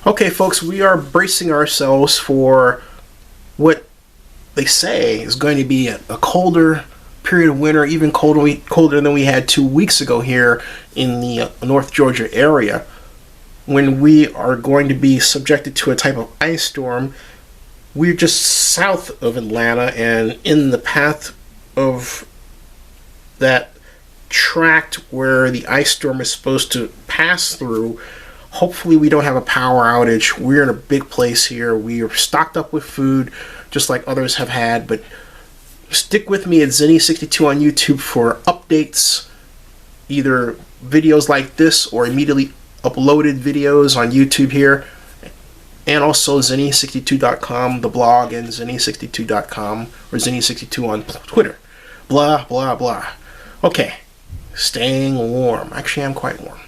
Okay, folks, we are bracing ourselves for what they say is going to be a colder period of winter, even colder than we had 2 weeks ago here in the North Georgia area, when we are going to be subjected to a type of ice storm. We're just south of Atlanta and in the path of that tract where the ice storm is supposed to pass through. Hopefully we don't have a power outage. We're in a big place here. We are stocked up with food, just like others have had. But stick with me at Zenny62 on YouTube for updates, either videos like this or immediately uploaded videos on YouTube here. And also Zenny62.com, the blog, and Zenny62.com, or Zenny62 on Twitter. Blah, blah, blah. Okay, staying warm. Actually, I'm quite warm.